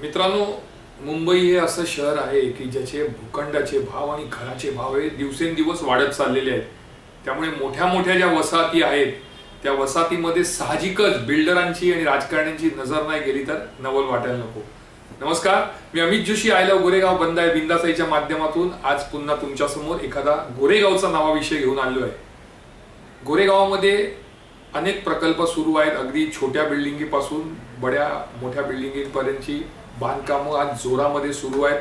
मित्रांनो, मुंबई हे असं शहर आहे की ज्याचे भूखंडाचे भाव आणि घराचे भाव हे दिवसेंदिवस वाढत चाललेले आहेत। त्यामुळे मोठ्या मोठ्या ज्या वसाहती आहेत त्या वसाहतीमध्ये साहजिकच बिल्डरांची आणि राजकारण्यांची नजर नाही गेली तर नवल वाटायला नको। नमस्कार, मी अमित जोशी, आय लव्ह गोरेगाव बंद आहे बिंदासाईच्या माध्यमातून आज पुन्हा तुमच्या समोर एखादा गोरेगावचा नावाविषयी घेऊन आलो आहे। गोरेगावामध्ये अनेक प्रकल्प सुरू आहेत, अगदी छोट्या बिल्डिंगीपासून बड्या मोठ्या बिल्डिंगीपर्यंतची बांधकामं आज जोरामध्ये सुरू आहेत।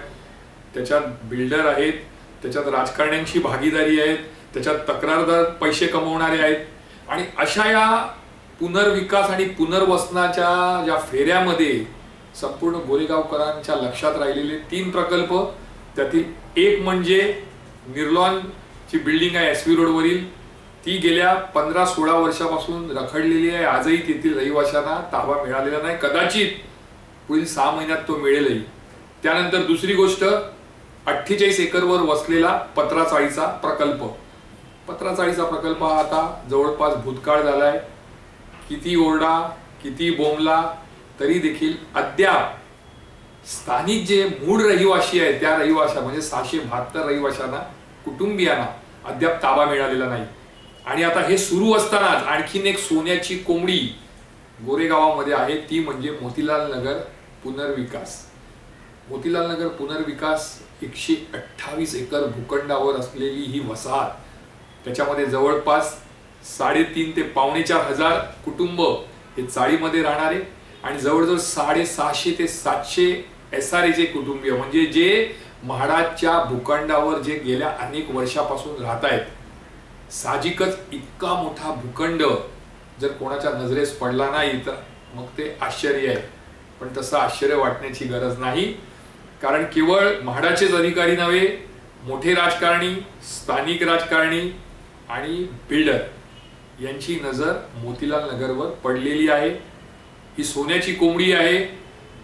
त्याच्यात बिल्डर आहेत, त्याच्यात राजकारण्यांची भागीदारी आहे, त्याच्यात तक्रारदार पैसे कमवणारे आहेत आणि अशा या पुनर्विकास आणि पुनर्वसनाच्या ज्या फेऱ्यामध्ये संपूर्ण गोरेगावकरांच्या लक्षात राहिलेले 3 प्रकल्प, त्यातील एक म्हणजे निर्लॉनची बिल्डिंग आहे एसवी रोडवरील, ती गेल्या 15-16 वर्षापासून रखडलेली आहे। आजही तेथील रहिवाशांना ताबा मिळालेला नाही, कदाचित पुढील 6 महिन्यात तो मिळेलही। त्यानंतर दुसरी गोष्ट 48 एकरवर वसलेला पत्राचाळीचा प्रकल्प। पत्राचाळीचा प्रकल्प हा आता जवळपास भूतकाळ झालाय। किती ओरडा किती बोंबला तरी देखील अद्याप स्थानिक जे मूळ रहिवासी आहेत त्या रहिवाशा म्हणजे 672 रहिवाशांना, कुटुंबियांना अद्याप ताबा मिळालेला नाही। आणि आता हे सुरू असतानाच आणखीन एक सोन्याची कोंबडी गोरेगावामध्ये आहे, ती म्हणजे मोतीलाल नगर पुनर्विकास। मोतीलाल नगर पुनर्विकास 128 एकर भूखंडावर असलेली ही वसाहत, त्याच्यामध्ये जवळपास 3.5 ते 4,500 कुटुंब हे चाळीमध्ये राहणारे आणि जवळजवळ 650 ते 700 SRA कुटुंबीय म्हणजे जे म्हाडाच्या भूखंडावर जे गेल्या अनेक वर्षापासून राहत आहेत। साहजिकच इतका मोठा भूखंड जर कोणाच्या नजरेस पडला नाही तर मग ते आश्चर्य आहे, पण तसं आश्चर्य वाटण्याची गरज नाही, कारण केवळ म्हाडाचेच अधिकारी नव्हे, मोठे राजकारणी, स्थानिक राजकारणी आणि बिल्डर यांची नजर मोतीलाल नगरवर पडलेली आहे। ही सोन्याची कोंबडी आहे,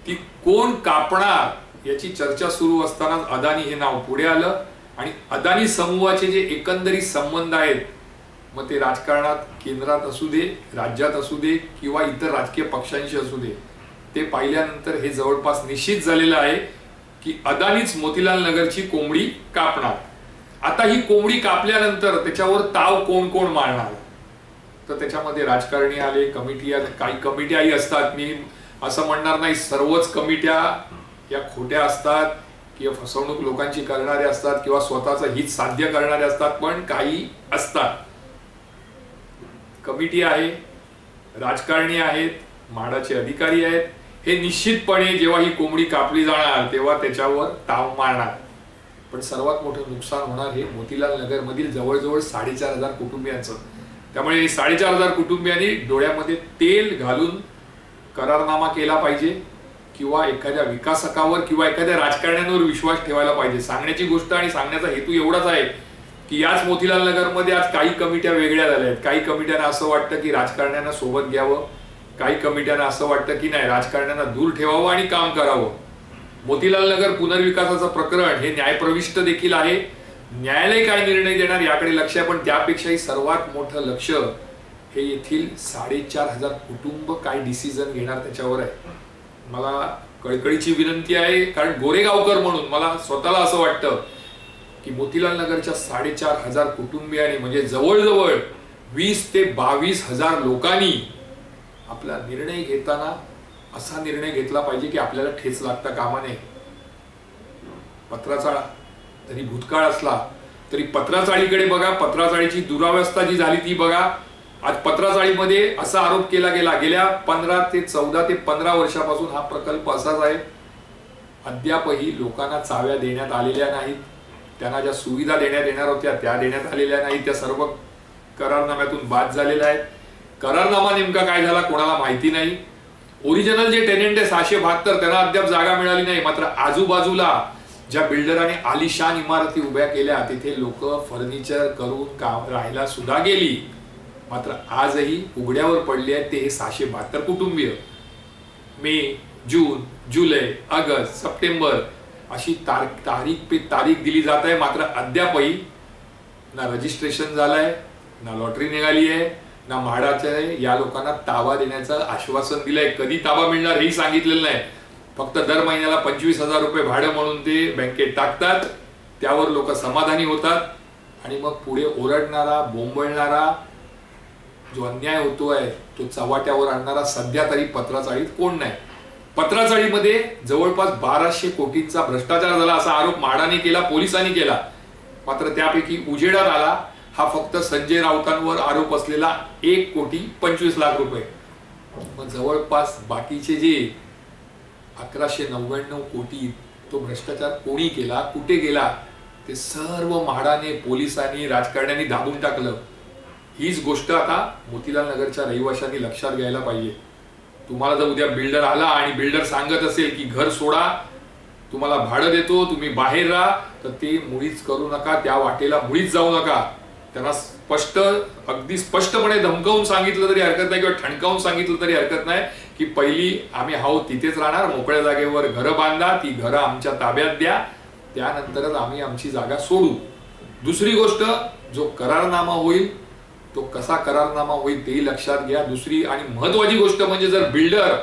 ती कोण कापणार याची चर्चा सुरू असतानाच अदानी हे नाव पुढे आलं आणि अदानी समूहाचे जे एकंदरीत संबंध आहेत, मग ते राजकारणात केंद्रात असू दे, राज्यात असू दे किंवा इतर राजकीय पक्षांशी असू दे, ते पाहिल्यानंतर हे जवळपास निश्चित झालेलं आहे की अदानीच मोतीलाल नगरची कोंबडी कापणार। आता ही कोंबडी कापल्यानंतर त्याच्यावर ताव कोण कोण मारणार, तर त्याच्यामध्ये राजकारणी आले, कमिटी, काही कमिट्याही असतात। मी असं म्हणणार नाही सर्वच कमिट्या या खोट्या असतात किंवा फसवणूक लोकांची करणारे असतात किंवा स्वतःचं हित साध्य करणारे असतात, पण काही असतात। कमिटी आहे, राजकारणी आहेत, म्हाडाचे अधिकारी आहेत, हे निश्चितपणे जेव्हा ही कोंबडी कापली जाणार तेव्हा त्याच्यावर ताव मारणार। पण सर्वात मोठं नुकसान होणार हे मोतीलाल नगर मधील जवळजवळ 4,500 कुटुंबियांचं। त्यामुळे 4,500 कुटुंबियांनी डोळ्यामध्ये तेल घालून करारनामा केला पाहिजे किंवा एखाद्या विकासकावर किंवा एखाद्या राजकारण्यांवर विश्वास ठेवायला पाहिजे। सांगण्याची गोष्ट आणि सांगण्याचा हेतू एवढाच आहे की याच मोतीलाल नगरमध्ये आज काही कमिट्या वेगळ्या झाल्या आहेत। काही कमिट्यांना असं वाटतं की राजकारण्यांना सोबत घ्यावं, काही कमिट्यांना असं वाटतं की नाही, राजकारण्यांना दूर ठेवावं आणि काम करावं। मोतीलाल नगर पुनर्विकासाचं प्रकरण हे न्यायप्रविष्ट देखील आहे। न्यायालय काय निर्णय देणार याकडे लक्ष आहे, पण त्यापेक्षाही सर्वात मोठं लक्ष हे येथील 4,500 कुटुंब काय डिसिजन घेणार त्याच्यावर आहे। मला कळकळीची विनंती आहे, कारण गोरेगावकर म्हणून मला स्वतःला असं वाटतं की मोतीलाल नगरच्या 4,500 कुटुंबियांनी म्हणजे जवळजवळ 20 ते 22,000 लोकांनी आपला निर्णय घेताना असा निर्णय घेतला पाहिजे की आपल्याला ठेच लागता कामा नये। पत्राचाळ तरी भूतकाळ असला तरी पत्राचाळीकडे बघा, पत्राचाळीची दुरावस्था जी झाली ती बघा। आज पत्राचाळीमध्ये असा आरोप केला गेला, गेल्या 14 ते 15 वर्षापासून हा प्रकल्प असाच आहे। अद्यापही लोकांना चाव्या देण्यात आलेल्या नाहीत, त्यांना ज्या सुविधा देण्यात येणार होत्या त्या देण्यात आलेल्या नाहीत, त्या सर्व करारनाम्यातून बाद झालेल्या आहेत। करारनामा नेमका काय झाला कोणाला माहिती नाही। ओरिजिनल जे टेनेंट आहे 672 त्यांना अद्याप जागा मिळाली नाही, मात्र आजूबाजूला ज्या बिल्डरांनी आलिशान इमारती उभ्या केल्या तिथे लोक फर्निचर करून राहायला सुद्धा गेली, मात्र आजही उघड्यावर पडले आहेत ते 672 कुटुंबीय। मे, जून, जुलै, ऑगस्ट, सप्टेंबर अशी तारीख पे तारीख दिली जात आहे, मात्र अद्यापही ना रजिस्ट्रेशन झालंय, ना लॉटरी निघाली आहे, ना म्हाडाचे या लोकांना ताबा देण्याचं आश्वासन दिलंय। कधी ताबा मिळणार हेही सांगितलेलं नाही। फक्त दर महिन्याला 25,000 रुपये भाडं म्हणून ते बँकेत टाकतात, त्यावर लोक समाधानी होतात आणि मग पुढे ओरडणारा बोंबळणारा जो अन्याय होतोय तो चव्हाट्यावर आणणारा सध्या तरी पत्राचाळीत कोण नाही. पत्राचाळीमध्ये जवळपास 1200 कोटींचा भ्रष्टाचार झाला असा आरोप म्हाडाने केला, पोलिसांनी केला. मात्र त्यापैकी उजेडात आला हा फक्त संजय राऊतांवर आरोप असलेला 1,25,00,000 रुपये. मग जवळपास बाकीचे जे 1199 कोटी तो भ्रष्टाचार कोणी केला, कुठे गेला, ते सर्व म्हाडाने, पोलिसांनी, राजकारण्यांनी दाबून टाकलं. हीच गोष्ट आता मोतीलाल नगरच्या रहिवाशांनी लक्षात घ्यायला पाहिजे. तुम्हाला जर उद्या बिल्डर आला आणि बिल्डर सांगत असेल की घर सोडा, तुम्हाला भाडं देतो, तुम्ही बाहेर राहा, तर ते मुळीच करू नका, त्या वाटेला मुळीच जाऊ नका. त्यांना अगदी स्पष्टपणे धमकावून सांगितलं तरी हरकत नाही किंवा ठणकावून सांगितलं तरी हरकत नाही की पहिली आम्ही तिथेच राहणार, मोकळ्या जागेवर घरं बांधा, ती घरं आमच्या ताब्यात द्या, त्यानंतरच आम्ही आमची जागा सोडू. दुसरी गोष्ट, जो करारनामा होईल तो कसा करारनामा होईल तेही लक्षात घ्या. दुसरी आणि महत्वाची गोष्ट म्हणजे जर बिल्डर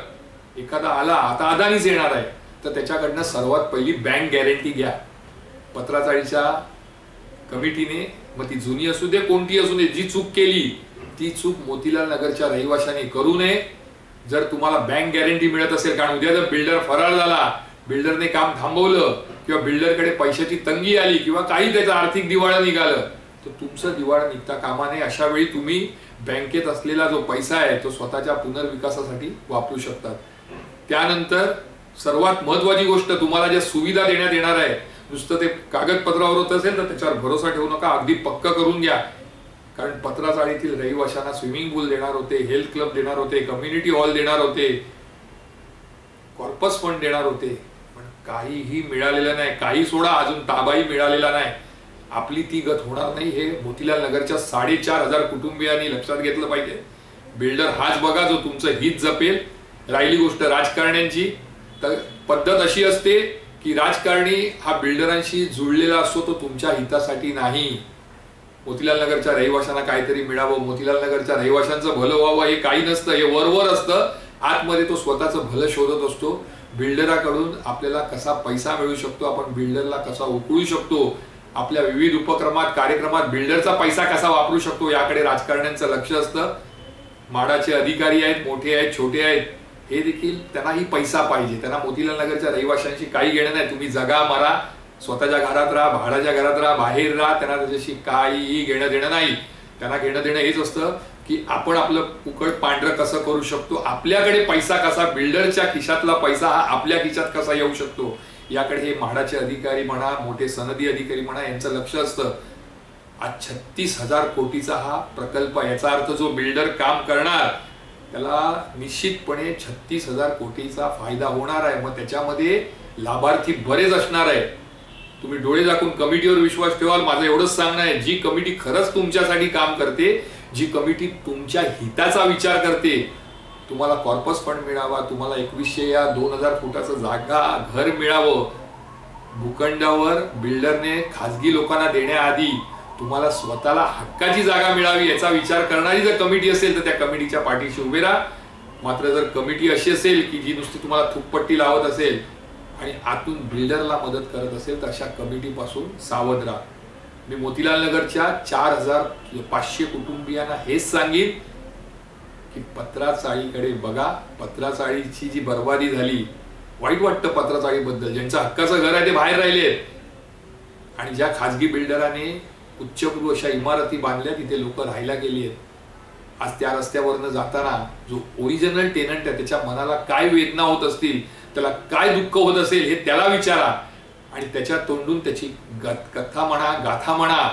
एखादा आला, आता अदानीच येणार आहे, तर त्याच्याकडनं सर्वात पहिली बँक गॅरंटी घ्या. पत्राचाळीच्या कमिटीने, मग ती जुनी असू दे कोणती असू दे, जी चूक केली ती चूक मोतीलाल नगरच्या रहिवाशांनी करू नये. जर तुम्हाला बँक गॅरंटी मिळत असेल, कारण उद्या जर बिल्डर फरार झाला, बिल्डरने काम थांबवलं किंवा बिल्डरकडे पैशाची तंगी आली किंवा काही त्याचं आर्थिक दिवाळं निघालं, तर तुमचं दिवाळं निघता कामा नये. अशा वेळी तुम्ही बँकेत असलेला जो पैसा आहे तो स्वतःच्या पुनर्विकासासाठी वापरू शकतात. त्यानंतर सर्वात महत्वाची गोष्ट, तुम्हाला ज्या सुविधा देण्यात येणार आहे, नुसतं ते कागदपत्रावर होत असेल तर त्याच्यावर भरोसा ठेवू नका, अगदी पक्क करून घ्या. कारण पत्राचाळीतील रहिवाशांना स्विमिंग पूल देणार होते, हेल्थ क्लब देणार होते, कम्युनिटी हॉल देणार होते, कॉर्पस फंड देणार होते, पण काहीही मिळालेलं नाही. काही सोडा, अजून ताबाही मिळालेला नाही. आपली ती गत होणार नाही हे मोतीलाल नगरच्या 4,500 कुटुंबियांनी लक्षात घेतलं पाहिजे. बिल्डर हाच बघा जो तुमचं हित जपेल. राहिली गोष्ट राजकारण्यांची, तर पद्धत अशी असते की राजकारणी हा बिल्डरांशी जुळलेला असतो, तो तुमच्या हितासाठी नाही. मोतीलाल नगरच्या रहिवाशांना काहीतरी मिळावं, मोतीलाल नगरच्या रहिवाशांचं भलं व्हावं हे काही नसतं, हे वरवर असतं. आतमध्ये तो स्वतःचं भलं शोधत असतो. बिल्डराकडून आपल्याला कसा पैसा मिळू शकतो, आपण बिल्डरला कसा उकळू शकतो, आपल्या विविध उपक्रमात, कार्यक्रमात बिल्डरचा पैसा कसा वापरू शकतो, याकडे राजकारण्यांचं लक्ष असतं. म्हाडाचे अधिकारी आहेत, मोठे आहेत, छोटे आहेत, हे देखील त्यांनाही पैसा पाहिजे. त्यांना मोतीलाल नगरच्या रहिवाशांशी काही घेणं नाही. तुम्ही जगा मरा, स्वतःच्या घरात राहा, भाड्याच्या घरात राहा, बाहेर राहा, त्यांना त्याच्याशी काहीही घेणं देणं नाही. त्यांना घेणं देणं हेच असतं की आपण आपलं फुकट पांढरं कसं करू शकतो, आपल्याकडे पैसा कसा, बिल्डरच्या खिशातला पैसा हा आपल्या खिशात कसा येऊ शकतो, याकडे हे म्हाडाचे अधिकारी म्हणा, मोठे सनदी अधिकारी म्हणा, यांचं लक्ष असतं. आज 36,000 कोटीचा हा प्रकल्प, याचा अर्थ जो बिल्डर काम करणार त्याला निश्चितपणे 36,000 कोटीचा फायदा होणार आहे. मग त्याच्यामध्ये लाभार्थी बरेच असणार आहे. तुम्ही डोळे झाकून कमिटीवर विश्वास ठेवाल. माझं एवढंच सांगणं आहे, जी कमिटी खरंच तुमच्यासाठी काम करते, जी कमिटी तुमच्या हिताचा विचार करते, तुम्हाला कॉर्पस फंड मिळावा, तुम्हाला 2100 या 2000 फुटाचं जागा घर मिळावं, भूखंडावर बिल्डरने खासगी लोकांना देण्याआधी तुम्हाला स्वतःला हक्काची जागा मिळावी याचा विचार करणारी जर कमिटी असेल तर त्या कमिटीच्या पाठीशी उभे राहा. मात्र जर कमिटी अशी असेल की जी नुसती तुम्हाला थुकपट्टी लावत असेल आणि आतून बिल्डरला मदत करत असेल तर अशा कमिटीपासून सावध राहा. मी मोतीलाल नगरच्या 4,500 कुटुंबियांना हेच सांगेन की पत्राचाळीकडे बघा. पत्राचाळीची जी बर्बादी झाली, वाईट वाटतं पत्राचाळीबद्दल. ज्यांचं हक्काचं घर आहे ते बाहेर राहिले आणि ज्या खासगी बिल्डराने उच्चभ्रू अशा इमारती बांधल्या तिथे लोक राहायला गेली आहेत. आज त्या रस्त्यावरनं जाताना जो ओरिजिनल टेनंट आहे त्याच्या मनाला काय वेदना होत असतील, त्याला काय दुःख होत असेल हे त्याला विचारा आणि त्याच्या तोंडून त्याची कथा म्हणा, गाथा म्हणा.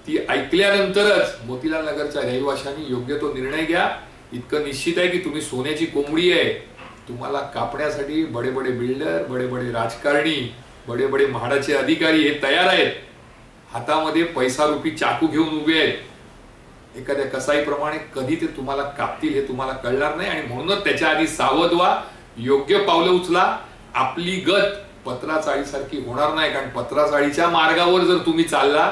ती ऐकल्यानंतरच मोतीलाल नगरच्या रहिवाशांनी योग्य तो निर्णय घ्या. इतकं निश्चित आहे की तुम्ही सोन्याची कोंबडी आहे. तुम्हाला कापण्यासाठी बडे बडे बिल्डर, बडे बडे राजकारणी, बडे बडे म्हाडाचे अधिकारी हे तयार आहेत. हातामध्ये पैसा रूपी चाकू घेऊन उभे आहेत. एखाद्या कसाईप्रमाणे कधी ते तुम्हाला कापतील हे तुम्हाला कळणार नाही आणि म्हणूनच त्याच्या आधी सावध व्हा, योग्य पावलं उचला. आपली गत पत्राचाळीसारखी होणार नाही, कारण पत्राचाळीच्या मार्गावर जर तुम्ही चालला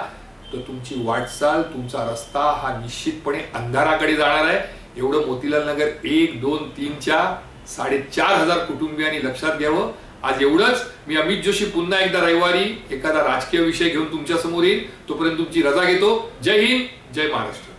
तर तुमची वाटचाल, तुमचा रस्ता हा निश्चितपणे अंधाराकडे जाणार आहे. एवढं मोतीलाल नगर 1, 2, 3च्या 4,500 कुटुंबियांनी लक्षात घ्यावं आज एवढंच. मी अमित जोशी पुन्हा एकदा रविवारी एखादा राजकीय विषय घेऊन तुमच्या समोर येईल. तोपर्यंत तुमची रजा घेतो. जय हिंद, जय महाराष्ट्र.